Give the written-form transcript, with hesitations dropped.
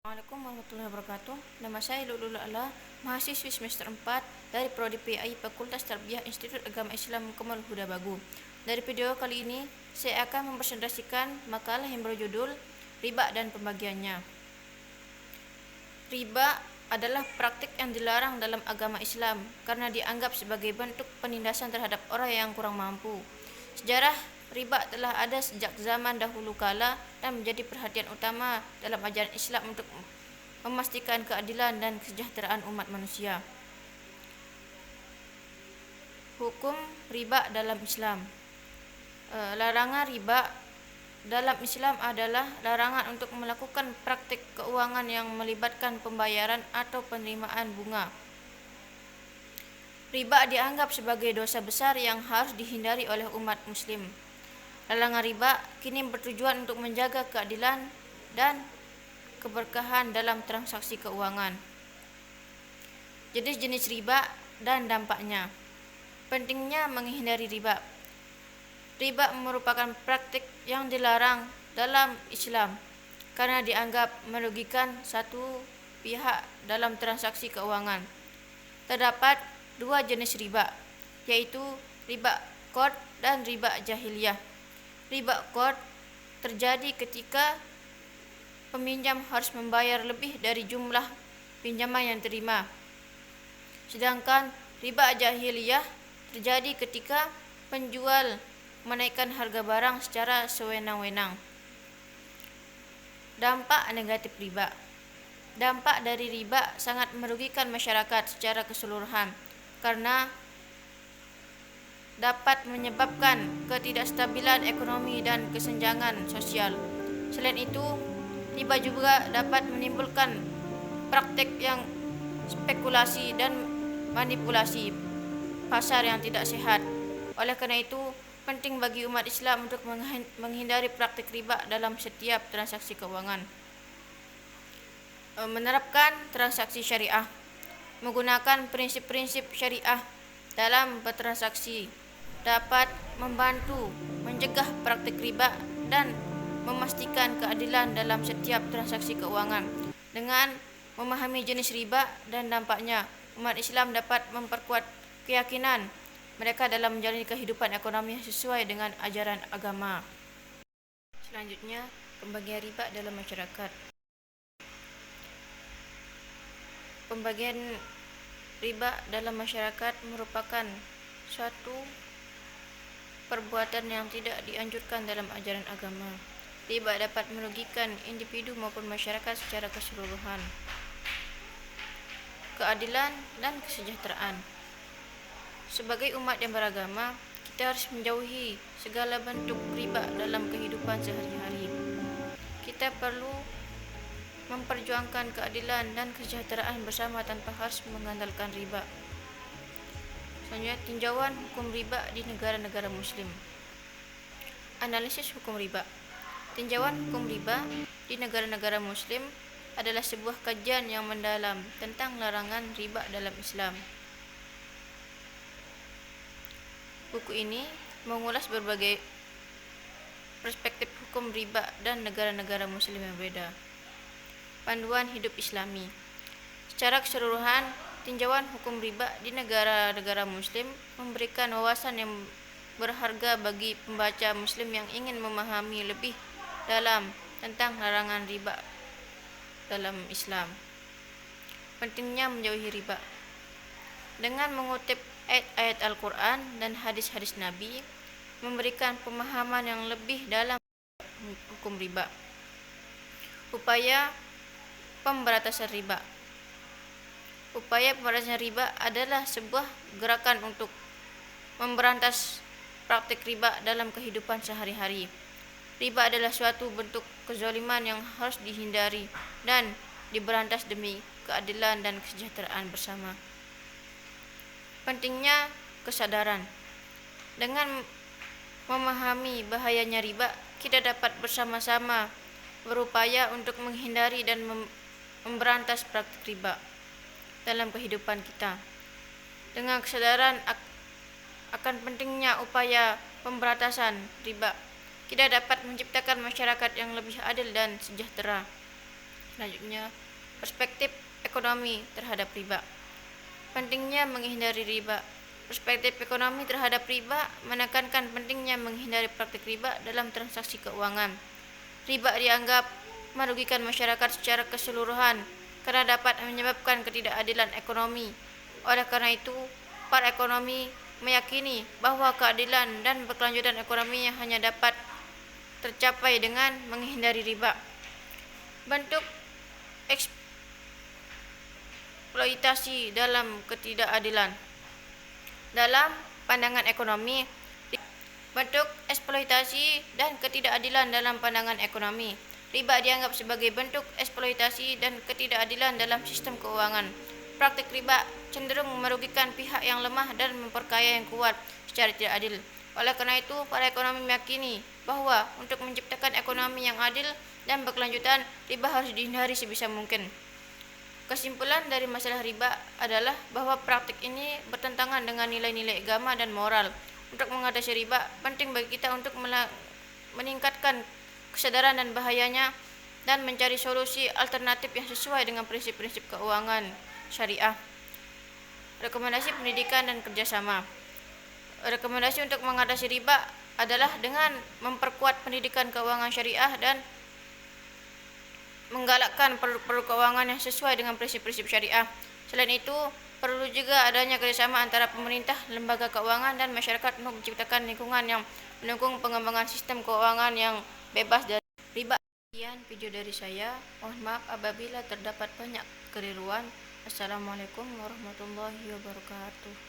Assalamualaikum warahmatullahi wabarakatuh. Nama saya Lulul Ala, mahasiswi semester 4 dari Prodi PAI Fakultas Tarbiyah Institut Agama Islam Kamal Huda Bagu. Dari video kali ini, saya akan mempresentasikan makalah yang berjudul Riba dan Pembagiannya. Riba adalah praktik yang dilarang dalam agama Islam karena dianggap sebagai bentuk penindasan terhadap orang yang kurang mampu. Sejarah riba telah ada sejak zaman dahulu kala dan menjadi perhatian utama dalam ajaran Islam untuk memastikan keadilan dan kesejahteraan umat manusia. Hukum riba dalam Islam. Larangan riba dalam Islam adalah larangan untuk melakukan praktik keuangan yang melibatkan pembayaran atau penerimaan bunga. Riba dianggap sebagai dosa besar yang harus dihindari oleh umat muslim. Larangan riba kini bertujuan untuk menjaga keadilan dan keberkahan dalam transaksi keuangan. Jenis-jenis riba dan dampaknya. Pentingnya menghindari riba. Riba merupakan praktik yang dilarang dalam Islam karena dianggap merugikan satu pihak dalam transaksi keuangan. Terdapat dua jenis riba, yaitu riba qard dan riba jahiliyah. Riba qard terjadi ketika peminjam harus membayar lebih dari jumlah pinjaman yang terima. Sedangkan riba jahiliyah terjadi ketika penjual menaikkan harga barang secara sewenang-wenang. Dampak negatif riba. Dampak dari riba sangat merugikan masyarakat secara keseluruhan karena dapat menyebabkan ketidakstabilan ekonomi dan kesenjangan sosial. Selain itu, riba juga dapat menimbulkan praktek yang spekulasi dan manipulasi pasar yang tidak sehat. Oleh karena itu, penting bagi umat Islam untuk menghindari praktik riba dalam setiap transaksi keuangan. Menerapkan transaksi syariah. Menggunakan prinsip-prinsip syariah dalam bertransaksi dapat membantu mencegah praktik riba dan memastikan keadilan dalam setiap transaksi keuangan. Dengan memahami jenis riba dan dampaknya, umat Islam dapat memperkuat keyakinan mereka dalam menjalani kehidupan ekonomi yang sesuai dengan ajaran agama. Selanjutnya, pembagian riba dalam masyarakat. Pembagian riba dalam masyarakat merupakan suatu perbuatan yang tidak dianjurkan dalam ajaran agama. Riba dapat merugikan individu maupun masyarakat secara keseluruhan. Keadilan dan kesejahteraan. Sebagai umat yang beragama, kita harus menjauhi segala bentuk riba dalam kehidupan sehari-hari. Kita perlu memperjuangkan keadilan dan kesejahteraan bersama tanpa harus mengandalkan riba. Selanjutnya, tinjauan hukum riba di negara-negara muslim. Analisis hukum riba. Tinjauan hukum riba di negara-negara muslim adalah sebuah kajian yang mendalam tentang larangan riba dalam Islam. Buku ini mengulas berbagai perspektif hukum riba dan negara-negara muslim yang berbeda. Panduan hidup Islami. Secara keseluruhan, tinjauan hukum riba di negara-negara muslim memberikan wawasan yang berharga bagi pembaca muslim yang ingin memahami lebih dalam tentang larangan riba dalam Islam. Pentingnya menjauhi riba. Dengan mengutip ayat-ayat Al-Quran dan hadis-hadis Nabi, memberikan pemahaman yang lebih dalam hukum riba. Upaya pemberantasan riba. Upaya pemberantasan riba adalah sebuah gerakan untuk memberantas praktik riba dalam kehidupan sehari-hari. Riba adalah suatu bentuk kezaliman yang harus dihindari dan diberantas demi keadilan dan kesejahteraan bersama. Pentingnya kesadaran. Dengan memahami bahayanya riba, kita dapat bersama-sama berupaya untuk menghindari dan memberantas praktik riba dalam kehidupan kita. Dengan kesadaran akan pentingnya upaya pemberantasan riba, kita dapat menciptakan masyarakat yang lebih adil dan sejahtera. Selanjutnya, perspektif ekonomi terhadap riba. Pentingnya menghindari riba. Perspektif ekonomi terhadap riba menekankan pentingnya menghindari praktik riba dalam transaksi keuangan. Riba dianggap merugikan masyarakat secara keseluruhan karena dapat menyebabkan ketidakadilan ekonomi. Oleh karena itu, para ekonomi meyakini bahwa keadilan dan berkelanjutan ekonominya hanya dapat tercapai dengan menghindari riba. Bentuk eksploitasi dalam ketidakadilan. Dalam pandangan ekonomi, bentuk eksploitasi dan ketidakadilan dalam pandangan ekonomi. Riba dianggap sebagai bentuk eksploitasi dan ketidakadilan dalam sistem keuangan. Praktik riba cenderung merugikan pihak yang lemah dan memperkaya yang kuat secara tidak adil. Oleh karena itu, para ekonomi meyakini bahwa untuk menciptakan ekonomi yang adil dan berkelanjutan, riba harus dihindari sebisa mungkin. Kesimpulan dari masalah riba adalah bahwa praktik ini bertentangan dengan nilai-nilai agama dan moral. Untuk mengatasi riba, penting bagi kita untuk meningkatkan kesadaran dan bahayanya dan mencari solusi alternatif yang sesuai dengan prinsip-prinsip keuangan syariah. Rekomendasi pendidikan dan kerjasama. Rekomendasi untuk mengatasi riba adalah dengan memperkuat pendidikan keuangan syariah dan menggalakkan produk-produk keuangan yang sesuai dengan prinsip-prinsip syariah. Selain itu, perlu juga adanya kerjasama antara pemerintah, lembaga keuangan, dan masyarakat untuk menciptakan lingkungan yang mendukung pengembangan sistem keuangan yang bebas dari riba. Sekian video dari saya. Mohon maaf apabila terdapat banyak keliruan. Assalamualaikum warahmatullahi wabarakatuh.